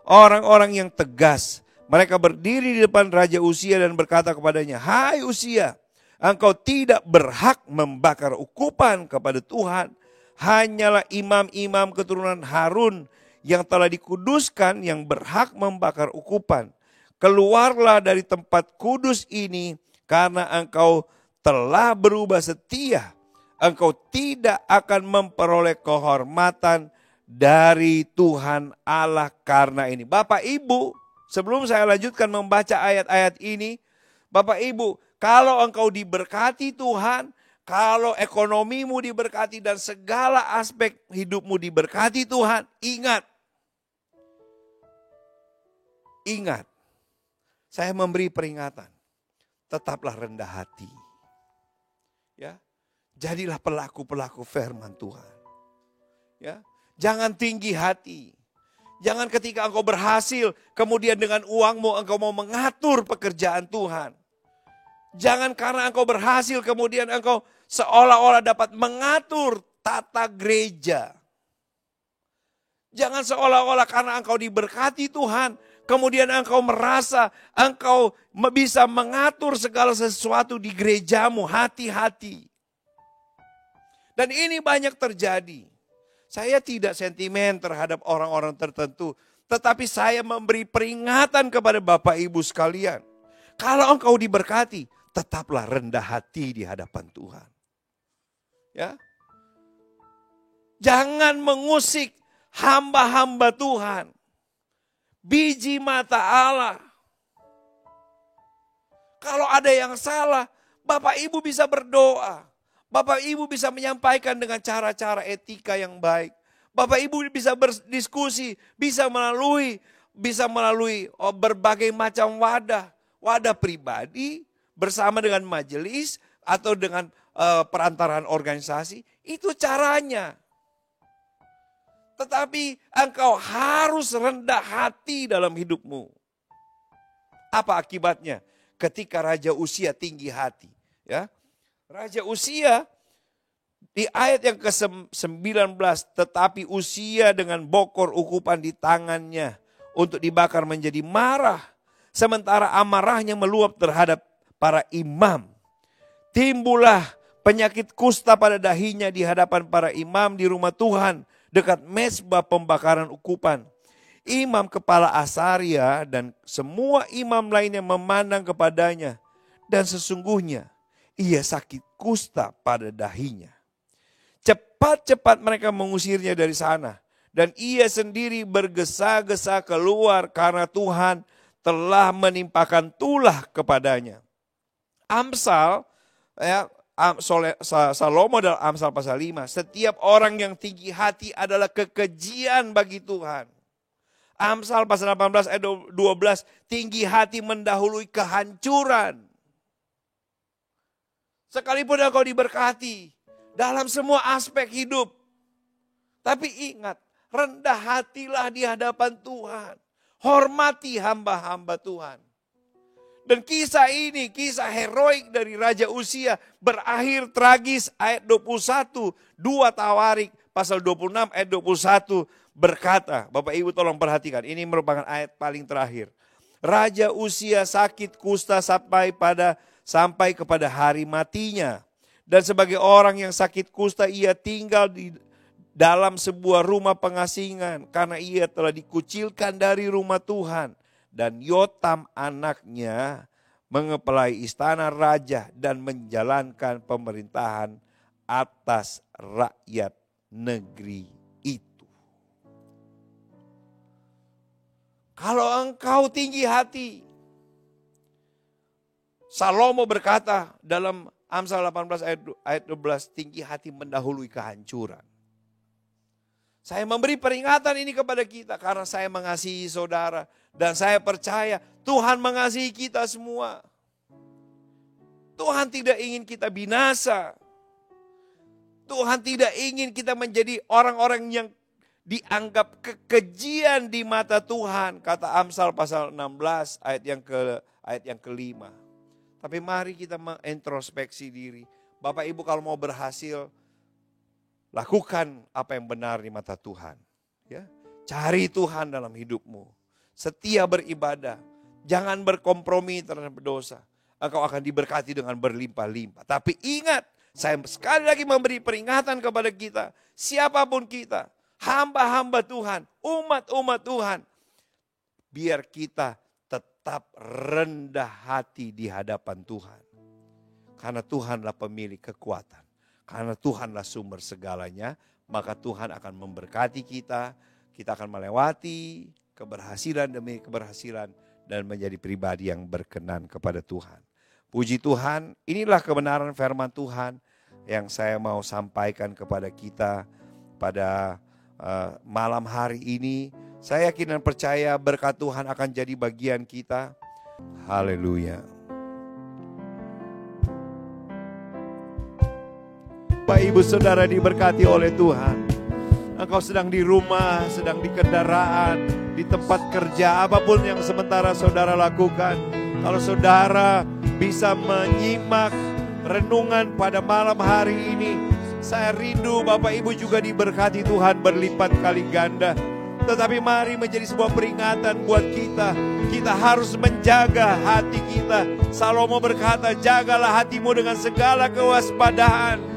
orang-orang yang tegas. Mereka berdiri di depan Raja Uzia dan berkata kepadanya, "Hai Uzia, engkau tidak berhak membakar ukupan kepada Tuhan. Hanyalah imam-imam keturunan Harun yang telah dikuduskan yang berhak membakar ukupan. Keluarlah dari tempat kudus ini karena engkau telah berubah setia. Engkau tidak akan memperoleh kehormatan dari Tuhan Allah karena ini." Bapak Ibu, sebelum saya lanjutkan membaca ayat-ayat ini, Bapak Ibu, kalau engkau diberkati Tuhan, kalau ekonomimu diberkati dan segala aspek hidupmu diberkati Tuhan, ingat, saya memberi peringatan, tetaplah rendah hati. Ya, Jadilah pelaku-pelaku firman Tuhan. Ya, jangan tinggi hati. Jangan ketika engkau berhasil, kemudian dengan uangmu engkau mau mengatur pekerjaan Tuhan. Jangan karena engkau berhasil, kemudian engkau seolah-olah dapat mengatur tata gereja. Jangan seolah-olah karena engkau diberkati Tuhan, kemudian engkau merasa engkau bisa mengatur segala sesuatu di gerejamu. Hati-hati. Dan ini banyak terjadi. Saya tidak sentimen terhadap orang-orang tertentu, tetapi saya memberi peringatan kepada Bapak Ibu sekalian. Kalau engkau diberkati, tetaplah rendah hati di hadapan Tuhan. Ya. Jangan mengusik hamba-hamba Tuhan. Biji mata Allah. Kalau ada yang salah, Bapak Ibu bisa berdoa. Bapak Ibu bisa menyampaikan dengan cara-cara etika yang baik. Bapak Ibu bisa berdiskusi, bisa melalui berbagai macam wadah. Wadah pribadi bersama dengan majelis atau dengan perantaraan organisasi. Itu caranya. Tetapi engkau harus rendah hati dalam hidupmu. Apa akibatnya? Ketika Raja Uzia tinggi hati. Ya. Raja Uzia di ayat yang ke-19, tetapi Uzia dengan bokor ukupan di tangannya untuk dibakar menjadi marah. Sementara amarahnya meluap terhadap para imam. Timbullah penyakit kusta pada dahinya di hadapan para imam di rumah Tuhan dekat mezbah pembakaran ukupan. Imam kepala Asaria dan semua imam lainnya memandang kepadanya. Dan sesungguhnya ia sakit kusta pada dahinya. Cepat-cepat mereka mengusirnya dari sana. Dan ia sendiri bergesa-gesa keluar karena Tuhan telah menimpakan tulah kepadanya. Amsal, Salomo dalam Amsal pasal 5. Setiap orang yang tinggi hati adalah kekejian bagi Tuhan. Amsal pasal 18 ayat 12. Tinggi hati mendahului kehancuran. Sekalipun engkau diberkati dalam semua aspek hidup. Tapi ingat, rendah hatilah di hadapan Tuhan. Hormati hamba-hamba Tuhan. Dan kisah ini, kisah heroik dari Raja Uzia berakhir tragis ayat 21. 2 Tawarik pasal 26 ayat 21 berkata, Bapak Ibu tolong perhatikan, ini merupakan ayat paling terakhir. Raja Uzia sakit kusta sampai kepada hari matinya. Dan sebagai orang yang sakit kusta ia tinggal di dalam sebuah rumah pengasingan karena ia telah dikucilkan dari rumah Tuhan. Dan Yotam anaknya mengepelai istana raja dan menjalankan pemerintahan atas rakyat negeri itu. Kalau engkau tinggi hati, Salomo berkata dalam Amsal 18 ayat 12, tinggi hati mendahului kehancuran. Saya memberi peringatan ini kepada kita karena saya mengasihi saudara. Dan saya percaya Tuhan mengasihi kita semua. Tuhan tidak ingin kita binasa. Tuhan tidak ingin kita menjadi orang-orang yang dianggap kekejian di mata Tuhan. Kata Amsal pasal 16 ayat yang kelima. Tapi mari kita mengintrospeksi diri. Bapak Ibu kalau mau berhasil, lakukan apa yang benar di mata Tuhan. Ya, cari Tuhan dalam hidupmu. Setia beribadah. Jangan berkompromi terhadap dosa. Engkau akan diberkati dengan berlimpah-limpah. Tapi ingat, saya sekali lagi memberi peringatan kepada kita. Siapapun kita, hamba-hamba Tuhan, umat-umat Tuhan. Biar kita tetap rendah hati di hadapan Tuhan. Karena Tuhanlah pemilik kekuatan. Karena Tuhanlah sumber segalanya. Maka Tuhan akan memberkati kita. Kita akan melewati keberhasilan demi keberhasilan. Dan menjadi pribadi yang berkenan kepada Tuhan. Puji Tuhan, inilah kebenaran firman Tuhan. Yang saya mau sampaikan kepada kita pada malam hari ini. Saya yakin dan percaya berkat Tuhan akan jadi bagian kita. Haleluya. Bapak Ibu Saudara diberkati oleh Tuhan. Engkau sedang di rumah, sedang di kendaraan, di tempat kerja, apapun yang sementara saudara lakukan. Kalau saudara bisa menyimak renungan pada malam hari ini, saya rindu Bapak Ibu juga diberkati Tuhan berlipat kali ganda. Tetapi mari menjadi sebuah peringatan buat kita. Kita harus menjaga hati kita. Salomo berkata, jagalah hatimu dengan segala kewaspadaan.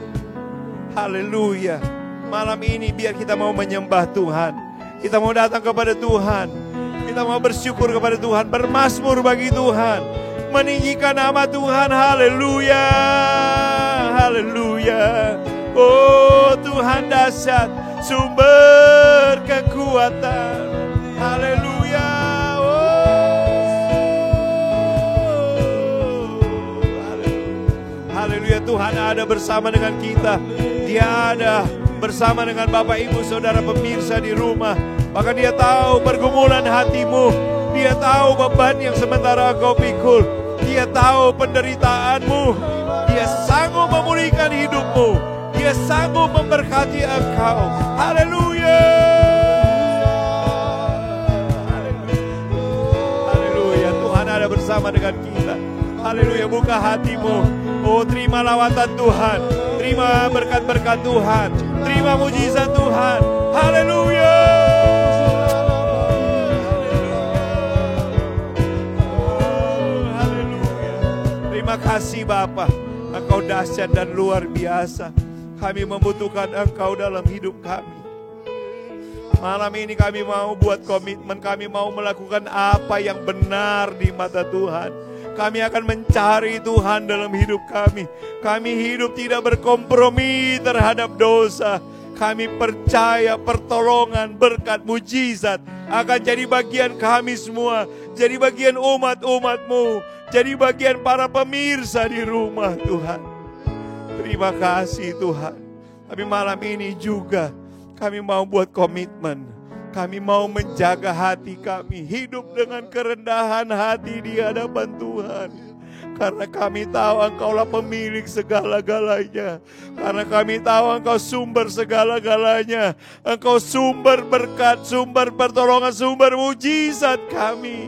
Haleluya. Malam ini biar kita mau menyembah Tuhan. Kita mau datang kepada Tuhan. Kita mau bersyukur kepada Tuhan. Bermazmur bagi Tuhan. Meninggikan nama Tuhan. Haleluya. Haleluya. Oh Tuhan dahsyat, sumber kekuatan. Haleluya. Haleluya, Tuhan ada bersama dengan kita. Dia ada bersama dengan Bapak Ibu Saudara pemirsa di rumah. Bahkan Dia tahu pergumulan hatimu. Dia tahu beban yang sementara kau pikul. Dia tahu penderitaanmu. Dia sanggup memulihkan hidupmu. Dia sanggup memberkati engkau. Haleluya. Haleluya. Tuhan ada bersama dengan kita. Haleluya. Buka hatimu. Oh, terima lawatan Tuhan. Terima berkat-berkat Tuhan. Terima mujizat Tuhan. Haleluya. Haleluya. Terima kasih Bapa. Engkau dahsyat dan luar biasa. Kami membutuhkan Engkau dalam hidup kami. Malam ini kami mau buat komitmen, kami mau melakukan apa yang benar di mata Tuhan. Kami akan mencari Tuhan dalam hidup kami. Kami hidup tidak berkompromi terhadap dosa. Kami percaya pertolongan, berkat, mujizat akan jadi bagian kami semua. Jadi bagian umat-umat-Mu. Jadi bagian para pemirsa di rumah Tuhan. Terima kasih Tuhan. Tapi malam ini juga kami mau buat komitmen. Kami mau menjaga hati kami. Hidup dengan kerendahan hati di hadapan Tuhan. Karena kami tahu Engkaulah pemilik segala-galanya. Karena kami tahu Engkau sumber segala-galanya. Engkau sumber berkat, sumber pertolongan, sumber mujizat kami.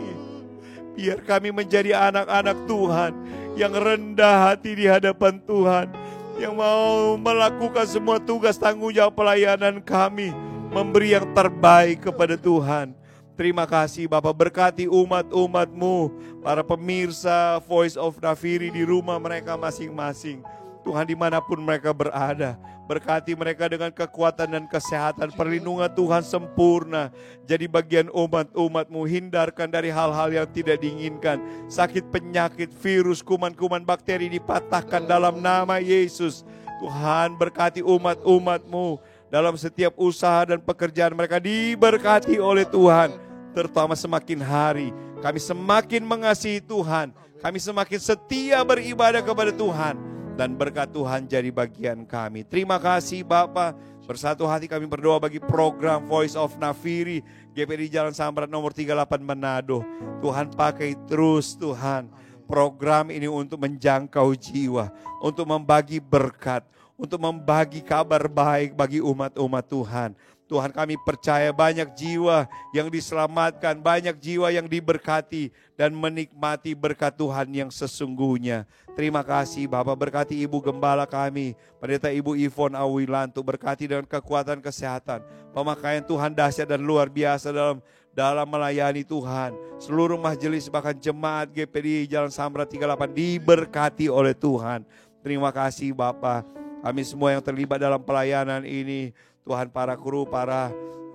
Biar kami menjadi anak-anak Tuhan yang rendah hati di hadapan Tuhan. Yang mau melakukan semua tugas tanggung jawab pelayanan kami. Memberi yang terbaik kepada Tuhan. Terima kasih Bapak, berkati umat-umat-Mu. Para pemirsa Voice of Nafiri di rumah mereka masing-masing. Tuhan dimanapun mereka berada. Berkati mereka dengan kekuatan dan kesehatan. Perlindungan Tuhan sempurna. Jadi bagian umat-umat-Mu. Hindarkan dari hal-hal yang tidak diinginkan. Sakit, penyakit, virus, kuman-kuman, bakteri dipatahkan dalam nama Yesus. Tuhan berkati umat-umat-Mu. Dalam setiap usaha dan pekerjaan mereka diberkati oleh Tuhan. Terutama semakin hari kami semakin mengasihi Tuhan. Kami semakin setia beribadah kepada Tuhan. Dan berkat Tuhan jadi bagian kami. Terima kasih Bapa. Bersatu hati kami berdoa bagi program Voice of Nafiri GPD Jalan Samrat nomor 38 Manado. Tuhan pakai terus Tuhan program ini untuk menjangkau jiwa. Untuk membagi berkat. Untuk membagi kabar baik bagi umat-umat Tuhan. Tuhan kami percaya banyak jiwa yang diselamatkan, banyak jiwa yang diberkati dan menikmati berkat Tuhan yang sesungguhnya. Terima kasih Bapak, berkati Ibu Gembala kami, Pendeta Ibu Ivon Awilantu, berkati dengan kekuatan kesehatan, pemakaian Tuhan dahsyat dan luar biasa dalam melayani Tuhan. Seluruh majelis bahkan jemaat GPD Jalan Samrat 38 diberkati oleh Tuhan. Terima kasih Bapak, kami semua yang terlibat dalam pelayanan ini. Tuhan, para kru,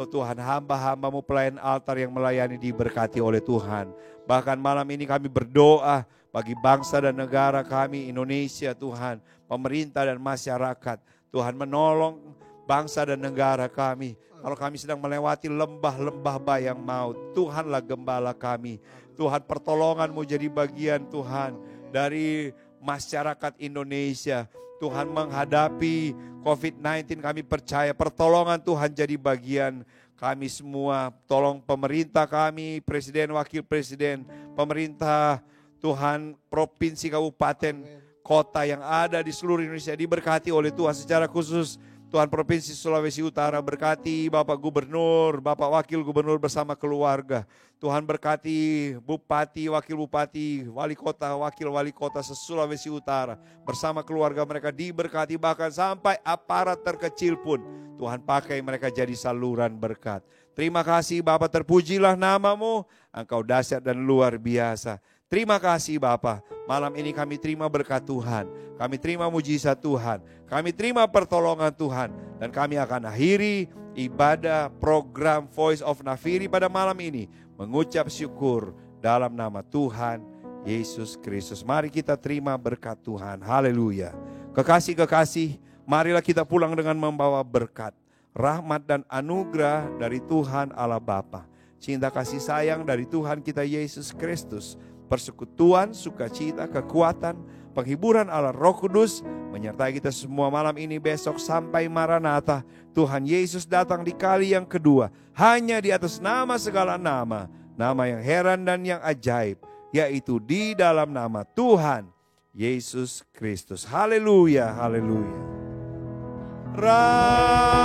Tuhan hamba-hamba-Mu pelayan altar yang melayani diberkati oleh Tuhan. Bahkan malam ini kami berdoa bagi bangsa dan negara kami Indonesia Tuhan. Pemerintah dan masyarakat. Tuhan menolong bangsa dan negara kami. Kalau kami sedang melewati lembah-lembah bayang maut, Tuhanlah gembala kami. Tuhan, pertolongan-Mu jadi bagian Tuhan dari masyarakat Indonesia. Tuhan, menghadapi COVID-19 kami percaya pertolongan Tuhan jadi bagian kami semua. Tolong pemerintah kami, presiden, wakil presiden, pemerintah Tuhan, provinsi, kabupaten, kota yang ada di seluruh Indonesia diberkati oleh Tuhan. Secara khusus Tuhan Provinsi Sulawesi Utara berkati Bapak Gubernur, Bapak Wakil Gubernur bersama keluarga. Tuhan berkati Bupati, Wakil Bupati, Wali Kota, Wakil Wali Kota se-Sulawesi Utara. Bersama keluarga mereka diberkati, bahkan sampai aparat terkecil pun Tuhan pakai mereka jadi saluran berkat. Terima kasih Bapak, terpujilah namamu, Engkau dahsyat dan luar biasa. Terima kasih Bapa, malam ini kami terima berkat Tuhan, kami terima mujizat Tuhan, kami terima pertolongan Tuhan, dan kami akan akhiri ibadah program Voice of Nafiri pada malam ini, mengucap syukur dalam nama Tuhan Yesus Kristus. Mari kita terima berkat Tuhan, haleluya. Kekasih-kekasih, marilah kita pulang dengan membawa berkat, rahmat dan anugerah dari Tuhan Allah Bapa, cinta kasih sayang dari Tuhan kita Yesus Kristus, persekutuan, sukacita, kekuatan, penghiburan Allah Roh Kudus menyertai kita semua malam ini, besok sampai Maranatha. Tuhan Yesus datang di kali yang kedua, hanya di atas nama segala nama, nama yang heran dan yang ajaib, yaitu di dalam nama Tuhan Yesus Kristus. Haleluya, haleluya.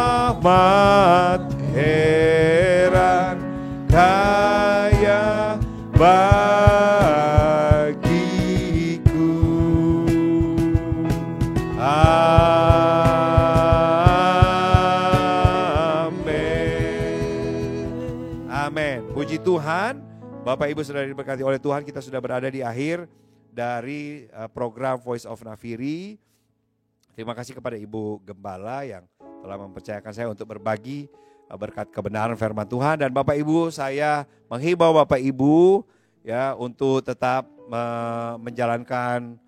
Rahmat heran kaya bagiku. Amin. Amin. Puji Tuhan. Bapak Ibu sudah diberkati oleh Tuhan. Kita sudah berada di akhir dari program Voice of Nafiri. Terima kasih kepada Ibu Gembala yang telah mempercayakan saya untuk berbagi berkat kebenaran firman Tuhan. Dan Bapak Ibu, saya menghimbau Bapak Ibu ya untuk tetap menjalankan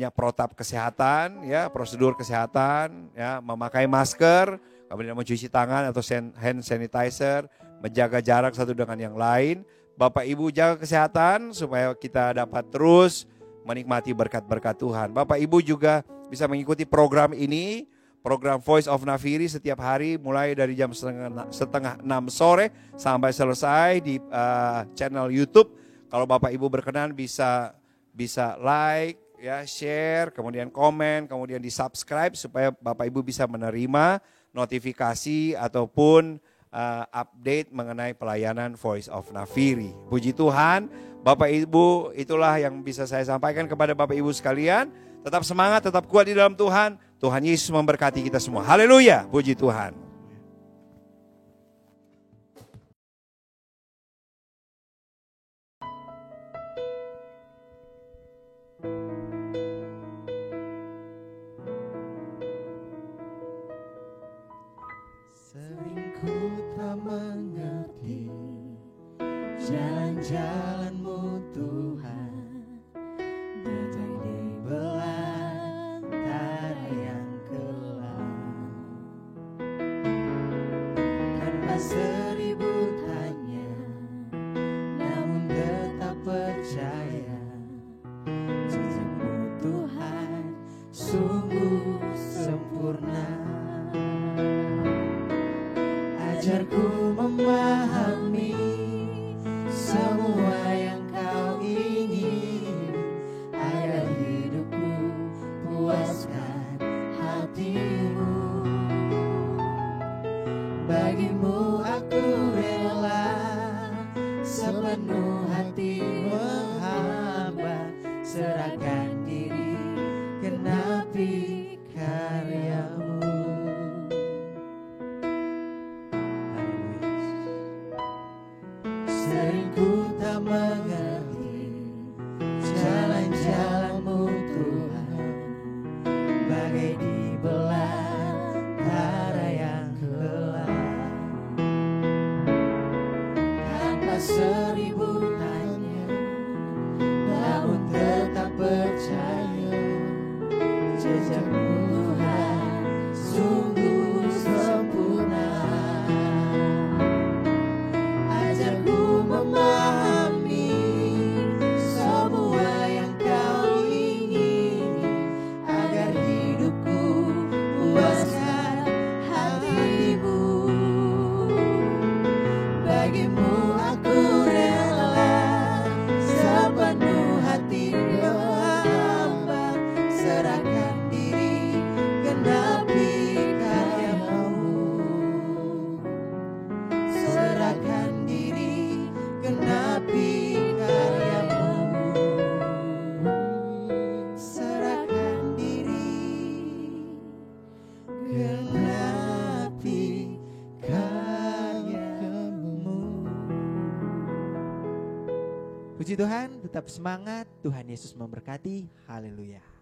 protap kesehatan, ya, prosedur kesehatan, ya, memakai masker, kemudian mencuci tangan atau hand sanitizer, menjaga jarak satu dengan yang lain. Bapak Ibu jaga kesehatan supaya kita dapat terus menikmati berkat-berkat Tuhan. Bapak Ibu juga bisa mengikuti program ini, program Voice of Nafiri setiap hari mulai dari jam setengah 6 sore sampai selesai di channel YouTube. Kalau Bapak Ibu berkenan bisa like, ya, share, kemudian komen, kemudian di subscribe supaya Bapak Ibu bisa menerima notifikasi ataupun update mengenai pelayanan Voice of Nafiri. Puji Tuhan, Bapak Ibu, itulah yang bisa saya sampaikan kepada Bapak Ibu sekalian. Tetap semangat, tetap kuat di dalam Tuhan. Tuhan Yesus memberkati kita semua. Haleluya, puji Tuhan.
Sering ku tak mengerti jalan-jalan-Mu Tuhan, datang di belantara yang gelap, tanpa seribu tanya, namun tetap percaya, jejak-Mu Tuhan sungguh sempurna. Ajarku memahami semua yang Kau ingin, agar hidupku puaskan hati-Mu. Bagimu aku rela sepenuh hati menghamba, serahkan diri genapi karya-Mu. Sering ku tak mengerti jalan-jalan-Mu Tuhan, bagai di belantara yang gelap, tanpa seribu tanya, namun tetap percaya, jejak-Mu Tuhan sungguh sempurna. Memahami semua yang Kau ingin, agar hidupku puaskan hati-Mu. Bagimu aku rela Puji Tuhan, tetap semangat. Tuhan Yesus memberkati. Haleluya.